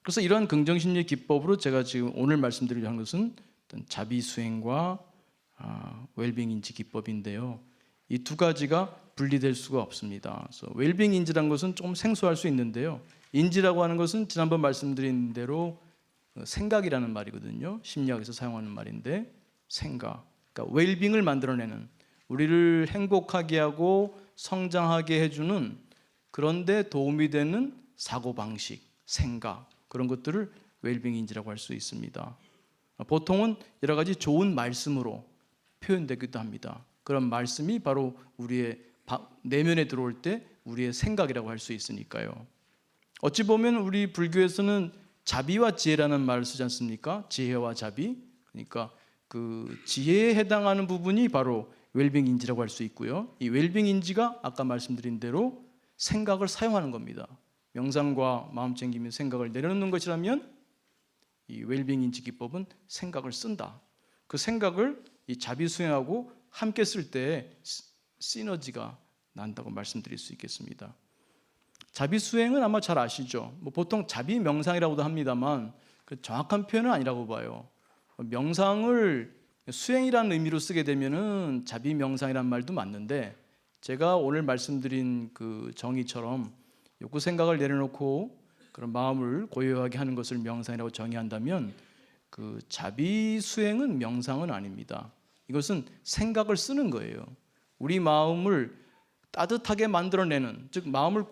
그래서 이러한 긍정심리 기법으로 제가 지금 오늘 말씀드리려고 하는 것은 어떤 자비수행과 웰빙 인지 기법인데요. 이 두 가지가 분리될 수가 없습니다. 그래서 웰빙 인지라는 것은 조금 생소할 수 있는데요. 인지라고 하는 것은 지난번 말씀드린 대로 생각이라는 말이거든요. 심리학에서 사용하는 말인데 생각, 그러니까 웰빙을 만들어내는, 우리를 행복하게 하고 성장하게 해주는, 그런데 도움이 되는 사고방식, 생각, 그런 것들을 웰빙 인지라고 할 수 있습니다. 보통은 여러 가지 좋은 말씀으로 표현되기도 합니다. 그런 말씀이 바로 우리의 내면에 들어올 때 우리의 생각이라고 할 수 있으니까요. 어찌 보면 우리 불교에서는 자비와 지혜라는 말을 쓰지 않습니까? 지혜와 자비. 그러니까 그 지혜에 해당하는 부분이 바로 웰빙 인지라고 할 수 있고요. 이 웰빙 인지가 아까 말씀드린 대로 생각을 사용하는 겁니다. 명상과 마음 챙김의 생각을 내려놓는 것이라면 이 웰빙 인지 기법은 생각을 쓴다. 그 생각을 이 자비 수행하고 함께 쓸 때 시너지가 난다고 말씀드릴 수 있겠습니다. 자비 수행은 아마 잘 아시죠? 보통 자비 명상이라고도 합니다만 그 정확한 표현은 아니라고 봐요. 명상을 수행이라는 의미로 쓰게 되면은 자비 명상이라는 말도 맞는데, 제가 오늘 말씀드린 그 정의처럼 욕구 생각을 내려놓고 그런 마음을 고요하게 하는 것을 명상이라고 정의한다면 그 자비 수행은 명상은 아닙니다. 이것은 생각을 쓰는 거예요. 우리 마음을 따뜻하게 만들어내는, 즉 마음을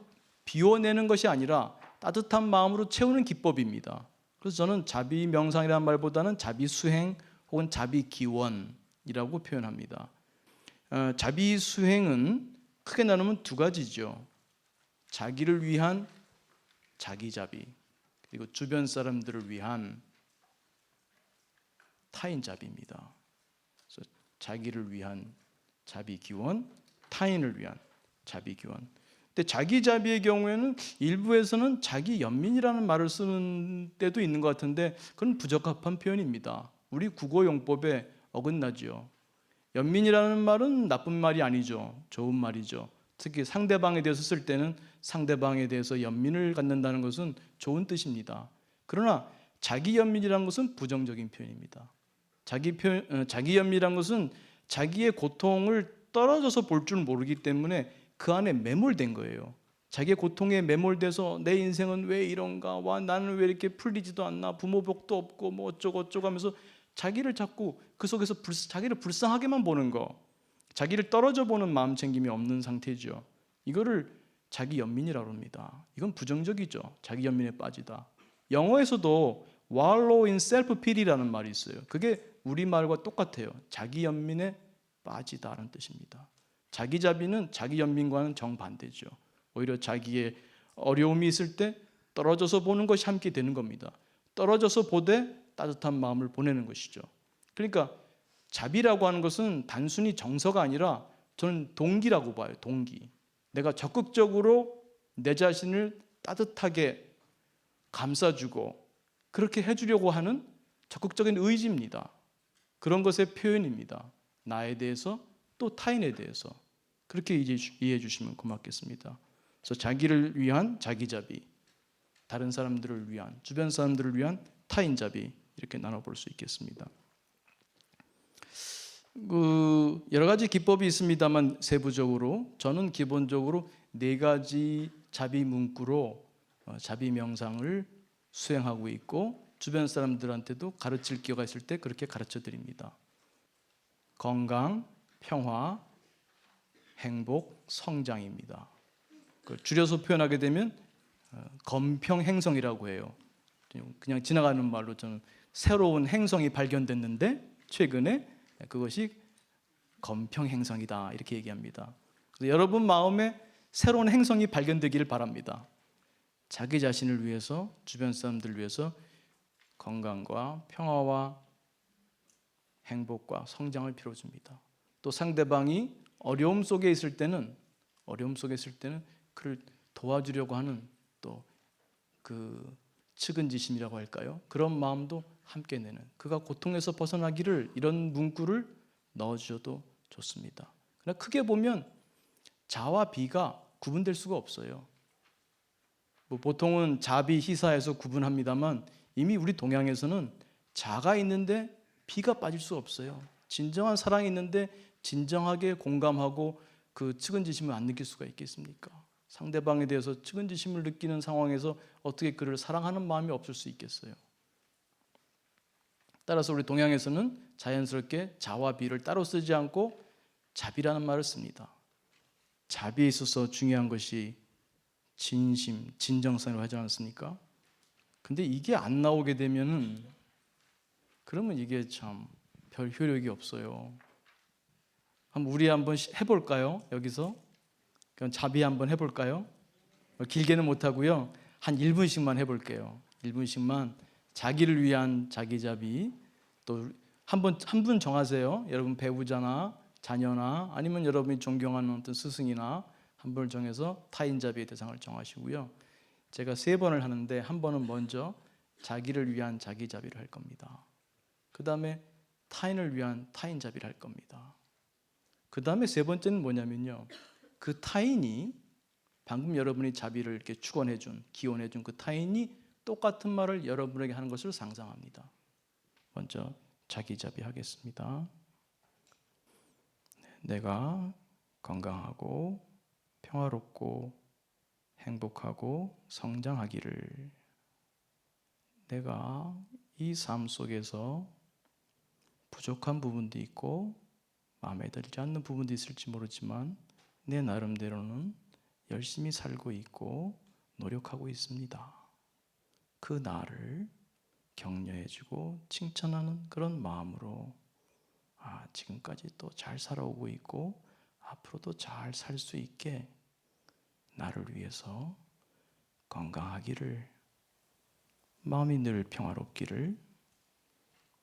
비워내는 것이 아니라 따뜻한 마음으로 채우는 기법입니다. 그래서 저는 자비 명상이라는 말보다는 자비 수행 혹은 자비 기원이라고 표현합니다. 자비 수행은 크게 나누면 두 가지죠. 자기를 위한 자기 자비, 그리고 주변 사람들을 위한 타인 자비입니다. 그래서 자기를 위한 자비 기원, 타인을 위한 자비 기원. 근데 자기 자비의 경우에는 일부에서는 자기 연민이라는 말을 쓰는 때도 있는 것 같은데 그건 부적합한 표현입니다. 우리 국어용법에 어긋나죠. 연민이라는 말은 나쁜 말이 아니죠. 좋은 말이죠. 특히 상대방에 대해서 쓸 때는 상대방에 대해서 연민을 갖는다는 것은 좋은 뜻입니다. 그러나 자기 연민이라는 것은 부정적인 표현입니다. 자기 연민이라는 것은 자기의 고통을 떨어져서 볼 줄 모르기 때문에 그 안에 매몰된 거예요. 자기의 고통에 매몰돼서 내 인생은 왜 이런가, 와 나는 왜 이렇게 풀리지도 않나, 부모 복도 없고 뭐 어쩌고 하면서 자기를 자꾸 그 속에서 자기를 불쌍하게만 보는 거, 자기를 떨어져 보는 마음 챙김이 없는 상태죠. 이거를 자기 연민이라고 합니다. 이건 부정적이죠. 자기 연민에 빠지다. 영어에서도 wallow in self-pity라는 말이 있어요. 그게 우리말과 똑같아요. 자기 연민에 빠지다라는 뜻입니다. 자기 자비는 자기 연민과는 정반대죠. 오히려 자기의 어려움이 있을 때 떨어져서 보는 것이 함께 되는 겁니다. 떨어져서 보되 따뜻한 마음을 보내는 것이죠. 그러니까 자비라고 하는 것은 단순히 정서가 아니라 저는 동기라고 봐요. 동기. 내가 적극적으로 내 자신을 따뜻하게 감싸주고 그렇게 해주려고 하는 적극적인 의지입니다. 그런 것의 표현입니다. 나에 대해서 또 타인에 대해서 그렇게 이해해 주시면 고맙겠습니다. 그래서 자기를 위한 자기자비, 다른 사람들을 위한, 주변 사람들을 위한 타인자비, 이렇게 나눠볼 수 있겠습니다. 여러 가지 기법이 있습니다만 세부적으로 저는 기본적으로 4가지 자비 문구로 자비 명상을 수행하고 있고 주변 사람들한테도 가르칠 기회가 있을 때 그렇게 가르쳐 드립니다. 건강, 평화, 행복, 성장입니다. 줄여서 표현하게 되면 건평행성이라고 해요. 그냥 지나가는 말로 저는 새로운 행성이 발견됐는데 최근에 그것이 건평행성이다 이렇게 얘기합니다. 그래서 여러분 마음에 새로운 행성이 발견되기를 바랍니다. 자기 자신을 위해서, 주변 사람들을 위해서 건강과 평화와 행복과 성장을 빌어줍니다. 또 상대방이 어려움 속에 있을 때는 그를 도와주려고 하는 또 그 측은지심이라고 할까요? 그런 마음도 함께 내는, 그가 고통에서 벗어나기를, 이런 문구를 넣어주셔도 좋습니다. 그러나 크게 보면 자와 비가 구분될 수가 없어요. 보통은 자비, 희사에서 구분합니다만 이미 우리 동양에서는 자가 있는데 비가 빠질 수 없어요. 진정한 사랑이 있는데 진정하게 공감하고 그 측은지심을 안 느낄 수가 있겠습니까? 상대방에 대해서 측은지심을 느끼는 상황에서 어떻게 그를 사랑하는 마음이 없을 수 있겠어요? 따라서 우리 동양에서는 자연스럽게 자와 비를 따로 쓰지 않고 자비라는 말을 씁니다. 자비에 있어서 중요한 것이 진심, 진정성이라고 하지 않습니까? 근데 이게 안 나오게 되면은 그러면 이게 참 별 효력이 없어요. 우리 한번 해볼까요? 여기서 그럼 자비 한번 해볼까요? 길게는 못하고요. 한 1분씩만 해볼게요. 1분씩만 자기를 위한 자기자비. 또 한 분 정하세요. 여러분 배우자나 자녀나 아니면 여러분이 존경하는 어떤 스승이나 한 분을 정해서 타인자비의 대상을 정하시고요. 제가 3번을 하는데 한 번은 먼저 자기를 위한 자기자비를 할 겁니다. 그 다음에 타인을 위한 타인자비를 할 겁니다. 그 다음에 3번째는 뭐냐면요. 그 타인이 방금 여러분이 자비를 이렇게 축원해준, 기원해준 그 타인이 똑같은 말을 여러분에게 하는 것을 상상합니다. 먼저 자기자비 하겠습니다. 내가 건강하고 평화롭고 행복하고 성장하기를. 내가 이 삶 속에서 부족한 부분도 있고 마음에 들지 않는 부분도 있을지 모르지만 내 나름대로는 열심히 살고 있고 노력하고 있습니다. 그 나를 격려해주고 칭찬하는 그런 마음으로 지금까지 또 잘 살아오고 있고 앞으로도 잘 살 수 있게 나를 위해서 건강하기를, 마음이 늘 평화롭기를,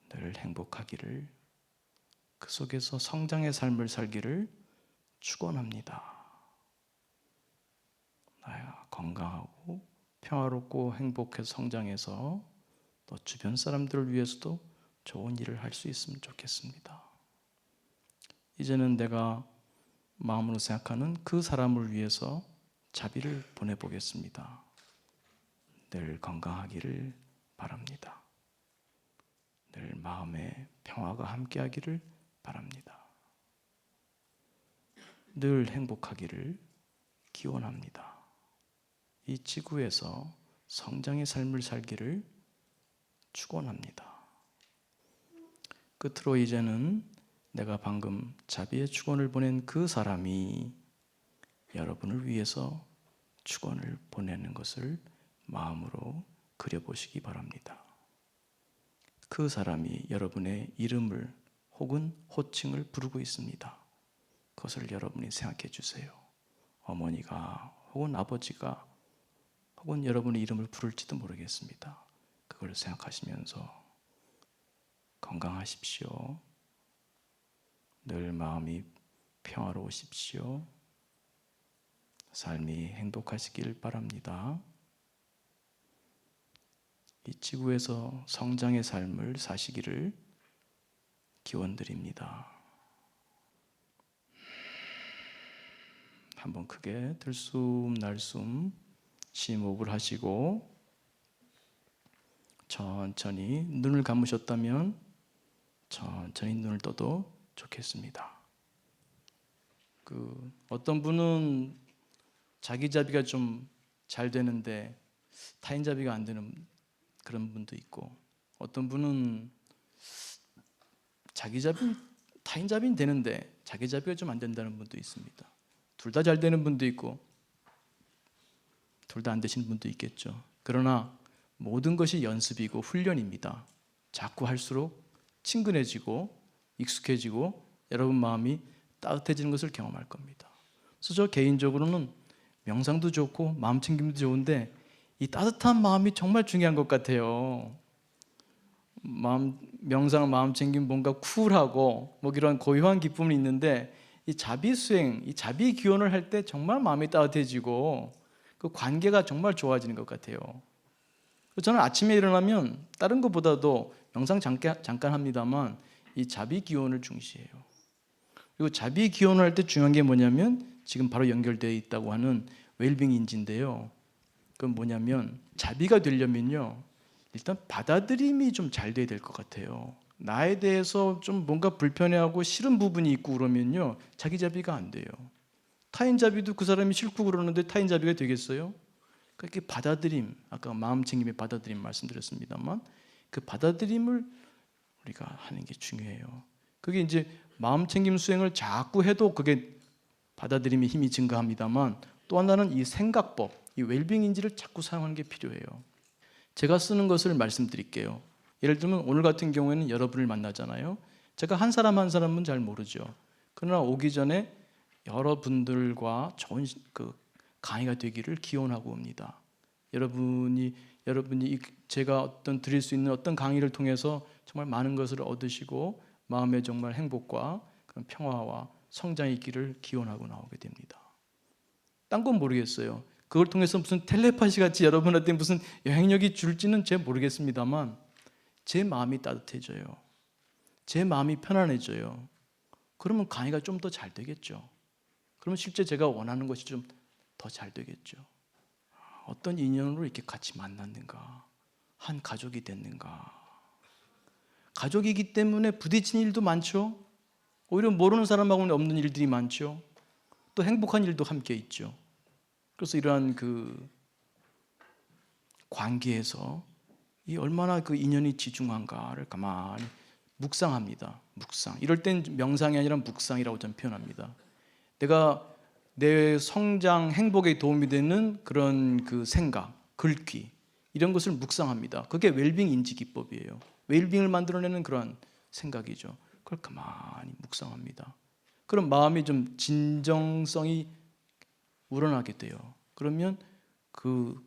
늘 행복하기를, 그 속에서 성장의 삶을 살기를 축원합니다. 나야 건강하고 평화롭고 행복해서 성장해서 또 주변 사람들을 위해서도 좋은 일을 할 수 있으면 좋겠습니다. 이제는 내가 마음으로 생각하는 그 사람을 위해서 자비를 보내보겠습니다. 늘 건강하기를 바랍니다. 늘 마음에 평화가 함께하기를 바랍니다. 늘 행복하기를 기원합니다. 이 지구에서 성장의 삶을 살기를 축원합니다. 끝으로 이제는 내가 방금 자비의 축원을 보낸 그 사람이 여러분을 위해서 축원을 보내는 것을 마음으로 그려보시기 바랍니다. 그 사람이 여러분의 이름을 혹은 호칭을 부르고 있습니다. 그것을 여러분이 생각해 주세요. 어머니가 혹은 아버지가 혹은 여러분의 이름을 부를지도 모르겠습니다. 그걸 생각하시면서 건강하십시오. 늘 마음이 평화로우십시오. 삶이 행복하시길 바랍니다. 이 지구에서 성장의 삶을 사시기를 기원드립니다. 한번 크게 들숨 날숨 심호흡을 하시고 천천히 눈을 감으셨다면 천천히 눈을 떠도 좋겠습니다. 어떤 분은 자기자비가 좀 잘 되는데 타인자비가 안 되는 그런 분도 있고, 어떤 분은 타인자비는 되는데 자기자비가 좀 안 된다는 분도 있습니다. 둘 다 잘 되는 분도 있고 둘 다 안 되시는 분도 있겠죠. 그러나 모든 것이 연습이고 훈련입니다. 자꾸 할수록 친근해지고 익숙해지고 여러분 마음이 따뜻해지는 것을 경험할 겁니다. 그래서 저 개인적으로는 명상도 좋고 마음 챙김도 좋은데 이 따뜻한 마음이 정말 중요한 것 같아요. 명상, 마음 챙김 뭔가 쿨하고 뭐 이런 고요한 기쁨이 있는데 이 자비 수행, 이 자비 기원을 할 때 정말 마음이 따뜻해지고 그 관계가 정말 좋아지는 것 같아요. 저는 아침에 일어나면 다른 것보다도 명상 잠깐 합니다만 이 자비 기원을 중시해요. 그리고 자비 기원을 할 때 중요한 게 뭐냐면 지금 바로 연결되어 있다고 하는 웰빙 인지인데요. 그건 뭐냐면 자비가 되려면요, 일단 받아들임이 좀 잘 돼야 될 것 같아요. 나에 대해서 좀 뭔가 불편해하고 싫은 부분이 있고 그러면요, 자기 자비가 안 돼요. 타인 자비도 그 사람이 싫고 그러는데 타인 자비가 되겠어요? 그렇게 받아들임, 아까 마음 챙김의 받아들임 말씀드렸습니다만, 그 받아들임을 우리가 하는 게 중요해요. 그게 이제 마음 챙김 수행을 자꾸 해도 그게 받아들임의 힘이 증가합니다만, 또 하나는 이 생각법, 이 웰빙 인지를 자꾸 사용하는 게 필요해요. 제가 쓰는 것을 말씀드릴게요. 예를 들면 오늘 같은 경우에는 여러분을 만나잖아요. 제가 한 사람 한 사람은 잘 모르죠. 그러나 오기 전에 여러분들과 좋은 그 강의가 되기를 기원하고 옵니다. 여러분이 제가 어떤 드릴 수 있는 어떤 강의를 통해서 정말 많은 것을 얻으시고 마음에 정말 행복과 그런 평화와 성장이 있기를 기원하고 나오게 됩니다. 딴 건 모르겠어요. 그걸 통해서 무슨 텔레파시 같이 여러분한테 무슨 영향력이 줄지는 잘 모르겠습니다만 제 마음이 따뜻해져요. 제 마음이 편안해져요. 그러면 강의가 좀 더 잘 되겠죠. 그러면 실제 제가 원하는 것이 좀 더 잘 되겠죠. 어떤 인연으로 이렇게 같이 만났는가, 한 가족이 됐는가. 가족이기 때문에 부딪힌 일도 많죠. 오히려 모르는 사람하고는 없는 일들이 많죠. 또 행복한 일도 함께 있죠. 그래서 이러한 그 관계에서 이 얼마나 그 인연이 지중한가를 가만히 묵상합니다. 묵상. 이럴 땐 명상이 아니라 묵상이라고 저는 표현합니다. 내가 내 성장, 행복에 도움이 되는 그런 그 생각, 글귀 이런 것을 묵상합니다. 그게 웰빙 인지 기법이에요. 웰빙을 만들어내는 그런 생각이죠. 그걸 가만히 묵상합니다. 그럼 마음이 좀 진정성이 우러나게 돼요. 그러면 그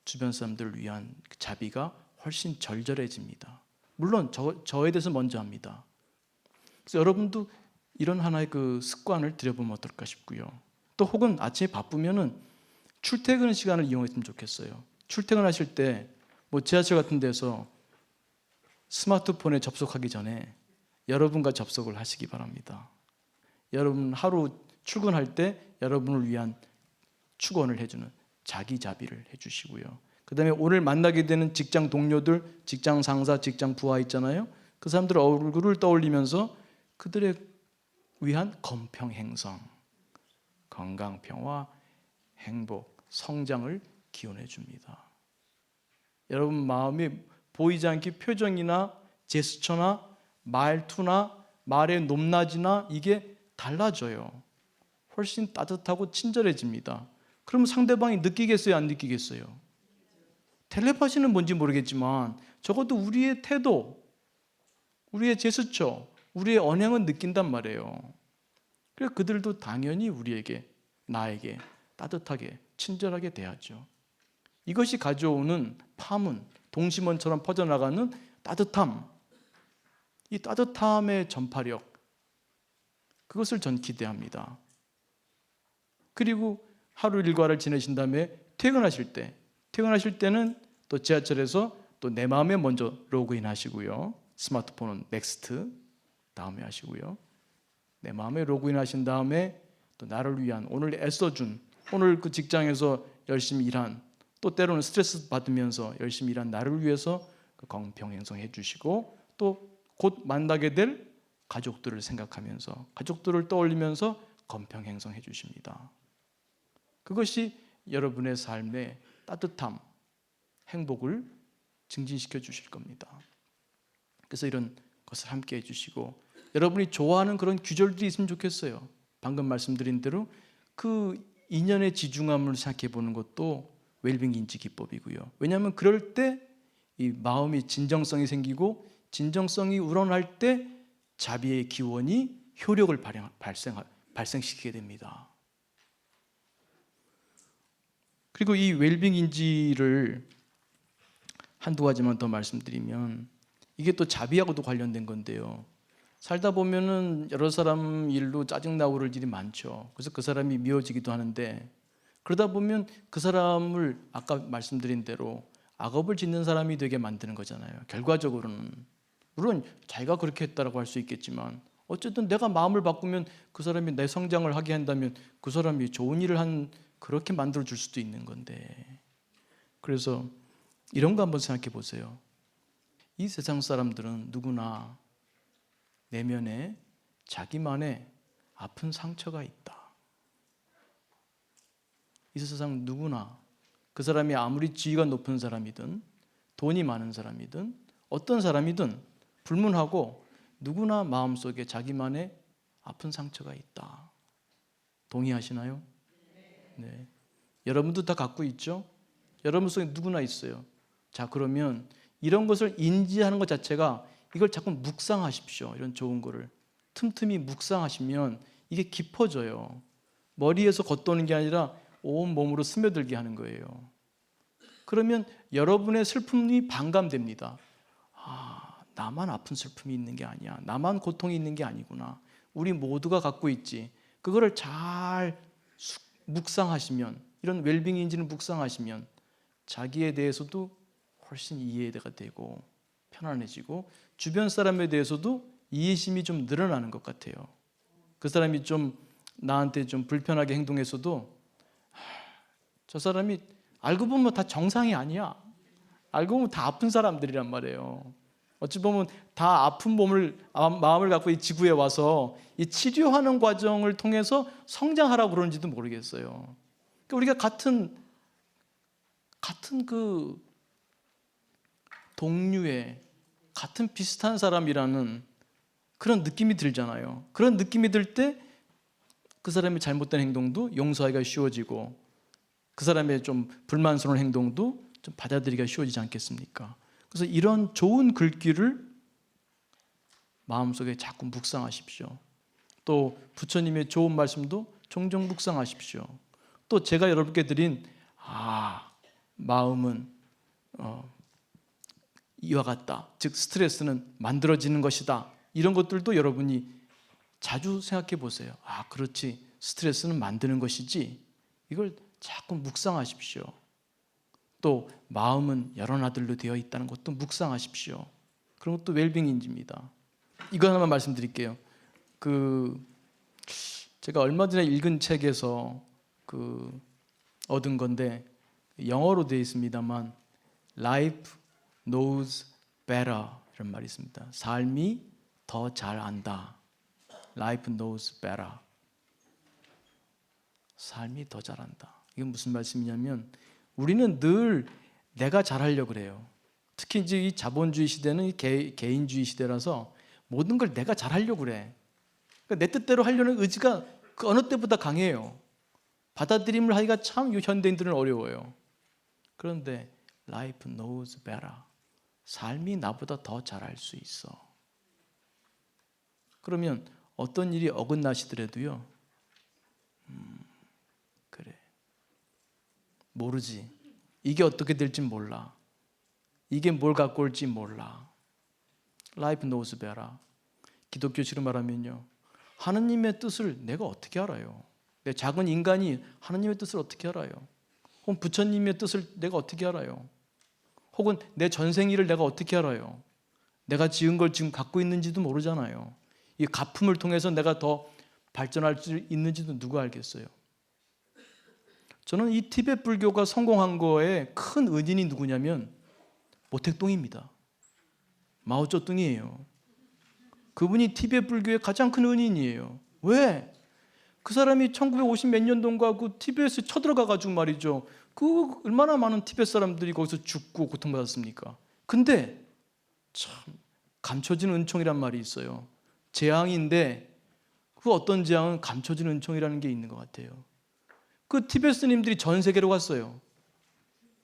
주변 사람들을 위한 자비가 훨씬 절절해집니다. 물론 저에 대해서 먼저 합니다. 그래서 여러분도 이런 하나의 그 습관을 들여보면 어떨까 싶고요. 또 혹은 아침에 바쁘면은 출퇴근 시간을 이용했으면 좋겠어요. 출퇴근하실 때 뭐 지하철 같은 데서 스마트폰에 접속하기 전에 여러분과 접속을 하시기 바랍니다. 여러분 하루 출근할 때 여러분을 위한 축원을 해주는 자기 자비를 해주시고요. 그 다음에 오늘 만나게 되는 직장 동료들, 직장 상사, 직장 부하 있잖아요. 그 사람들 얼굴을 떠올리면서 그들의 위한 건평행성, 건강, 평화, 행복, 성장을 기원해 줍니다. 여러분 마음이 보이지 않게 표정이나 제스처나 말투나 말의 높낮이나 이게 달라져요. 훨씬 따뜻하고 친절해집니다. 그럼 상대방이 느끼겠어요? 안 느끼겠어요? 텔레파시는 뭔지 모르겠지만 적어도 우리의 태도, 우리의 제스처, 우리의 언행은 느낀단 말이에요. 그래서 그들도 당연히 우리에게, 나에게 따뜻하게, 친절하게 대하죠. 이것이 가져오는 파문, 동심원처럼 퍼져나가는 따뜻함, 이 따뜻함의 전파력, 그것을 전 기대합니다. 그리고 하루 일과를 지내신 다음에 퇴근하실 때는 또 지하철에서 또 내 마음에 먼저 로그인 하시고요. 스마트폰은 넥스트 다음에 하시고요. 내 마음에 로그인 하신 다음에 또 나를 위한 오늘 애써준, 오늘 그 직장에서 열심히 일한, 또 때로는 스트레스 받으면서 열심히 일한 나를 위해서 그 공평행성해 주시고, 또 곧 만나게 될 가족들을 생각하면서 가족들을 떠올리면서 공평행성해 주십니다. 그것이 여러분의 삶의 따뜻함, 행복을 증진시켜 주실 겁니다. 그래서 이런 것을 함께 해주시고, 여러분이 좋아하는 그런 규절들이 있으면 좋겠어요. 방금 말씀드린 대로 그 인연의 지중함을 생각해 보는 것도 웰빙 인지 기법이고요. 왜냐하면 그럴 때 이 마음이 진정성이 생기고, 진정성이 우러날 때 자비의 기원이 효력을 발생시키게 됩니다. 그리고 이 웰빙 인지를 한두 가지만 더 말씀드리면, 이게 또 자비하고도 관련된 건데요. 살다 보면은 여러 사람 일로 짜증나고 그럴 일이 많죠. 그래서 그 사람이 미워지기도 하는데, 그러다 보면 그 사람을 아까 말씀드린 대로 악업을 짓는 사람이 되게 만드는 거잖아요. 결과적으로는 물론 자기가 그렇게 했다라고 할 수 있겠지만, 어쨌든 내가 마음을 바꾸면 그 사람이 내 성장을 하게 한다면 그 사람이 좋은 일을 그렇게 만들어 줄 수도 있는 건데, 그래서 이런 거 한번 생각해 보세요. 이 세상 사람들은 누구나 내면에 자기만의 아픈 상처가 있다. 이 세상 누구나, 그 사람이 아무리 지위가 높은 사람이든 돈이 많은 사람이든 어떤 사람이든 불문하고 누구나 마음속에 자기만의 아픈 상처가 있다. 동의하시나요? 네. 여러분도 다 갖고 있죠? 여러분 속에 누구나 있어요. 자, 그러면 이런 것을 인지하는 것 자체가, 이걸 자꾸 묵상하십시오. 이런 좋은 거를 틈틈이 묵상하시면 이게 깊어져요. 머리에서 겉도는 게 아니라 온 몸으로 스며들게 하는 거예요. 그러면 여러분의 슬픔이 반감됩니다. 아, 나만 아픈 슬픔이 있는 게 아니야. 나만 고통이 있는 게 아니구나. 우리 모두가 갖고 있지. 그거를 잘 묵상하시면, 이런 웰빙 인지를 묵상하시면 자기에 대해서도 훨씬 이해가 되고 편안해지고 주변 사람에 대해서도 이해심이 좀 늘어나는 것 같아요. 그 사람이 좀 나한테 좀 불편하게 행동했어도 저 사람이 알고 보면 다 정상이 아니야. 알고 보면 다 아픈 사람들이란 말이에요. 어찌 보면 다 아픈 마음을 갖고 이 지구에 와서 이 치료하는 과정을 통해서 성장하라고 그러는지도 모르겠어요. 그러니까 우리가 같은 그 동류의 같은 비슷한 사람이라는 그런 느낌이 들잖아요. 그런 느낌이 들 때 그 사람의 잘못된 행동도 용서하기가 쉬워지고 그 사람의 좀 불만스러운 행동도 좀 받아들이기가 쉬워지지 않겠습니까? 그래서 이런 좋은 글귀를 마음속에 자꾸 묵상하십시오. 또 부처님의 좋은 말씀도 종종 묵상하십시오. 또 제가 여러분께 드린 마음은 이와 같다. 즉 스트레스는 만들어지는 것이다. 이런 것들도 여러분이 자주 생각해 보세요. 아, 그렇지. 스트레스는 만드는 것이지. 이걸 자꾸 묵상하십시오. 또 마음은 여러 나들로 되어 있다는 것도 묵상하십시오. 그런 것도 웰빙인지입니다. 이거 하나만 말씀드릴게요. 제가 얼마 전에 읽은 책에서 얻은 건데 영어로 되어 있습니다만 Life knows better 이런 말이 있습니다. 삶이 더 잘 안다. Life knows better. 삶이 더 잘한다. 이건 무슨 말씀이냐면 우리는 늘 내가 잘하려고 그래요. 특히 이제 이 자본주의 시대는 개인주의 시대라서 모든 걸 내가 잘하려고 그래. 그러니까 내 뜻대로 하려는 의지가 그 어느 때보다 강해요. 받아들임을 하기가 참 현대인들은 어려워요. 그런데 Life knows better. 삶이 나보다 더 잘할 수 있어. 그러면 어떤 일이 어긋나시더라도요. 그래. 모르지. 이게 어떻게 될지 몰라. 이게 뭘 갖고 올지 몰라. Life knows better. 기독교식으로 말하면요. 하느님의 뜻을 내가 어떻게 알아요? 내 작은 인간이 하느님의 뜻을 어떻게 알아요? 혹은 부처님의 뜻을 내가 어떻게 알아요? 혹은 내 전생일을 내가 어떻게 알아요? 내가 지은 걸 지금 갖고 있는지도 모르잖아요. 이 가품을 통해서 내가 더 발전할 수 있는지도 누가 알겠어요? 저는 이 티베트 불교가 성공한 거에 큰 은인이 누구냐면 모택동입니다. 마오쩌둥이에요. 그분이 티베트 불교의 가장 큰 은인이에요. 왜? 그 사람이 1950 몇 년도인가 그 티베트에 쳐들어가 가지고 말이죠. 그 얼마나 많은 티베트 사람들이 거기서 죽고 고통받았습니까? 근데 참 감춰진 은총이란 말이 있어요. 재앙인데 그 어떤 재앙은 감춰진 은총이라는 게 있는 것 같아요. 그 티베트 스님들이 전 세계로 갔어요.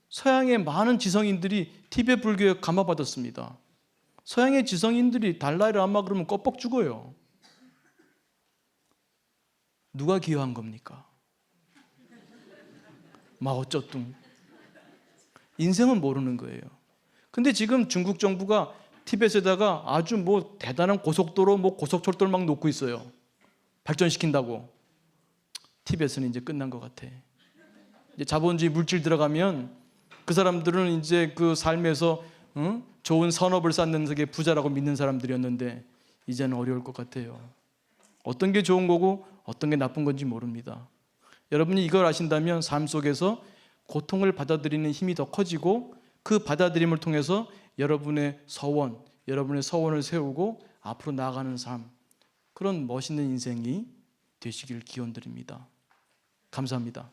서양의 많은 지성인들이 티베트 불교에 감화받았습니다. 서양의 지성인들이 달라이 라마 그러면 껍벅 죽어요. 누가 기여한 겁니까? 마오쩌둥. 인생은 모르는 거예요. 근데 지금 중국 정부가 티베트에다가 아주 뭐 대단한 고속도로, 고속철도를 막 놓고 있어요. 발전시킨다고. 티베트는 이제 끝난 것 같아. 이제 자본주의 물질 들어가면 그 사람들은 이제 그 삶에서 좋은 선업을 쌓는 세계 부자라고 믿는 사람들이었는데 이제는 어려울 것 같아요. 어떤 게 좋은 거고 어떤 게 나쁜 건지 모릅니다. 여러분이 이걸 아신다면 삶 속에서 고통을 받아들이는 힘이 더 커지고 그 받아들임을 통해서 여러분의 서원을 세우고 앞으로 나아가는 삶, 그런 멋있는 인생이 되시길 기원드립니다. 감사합니다.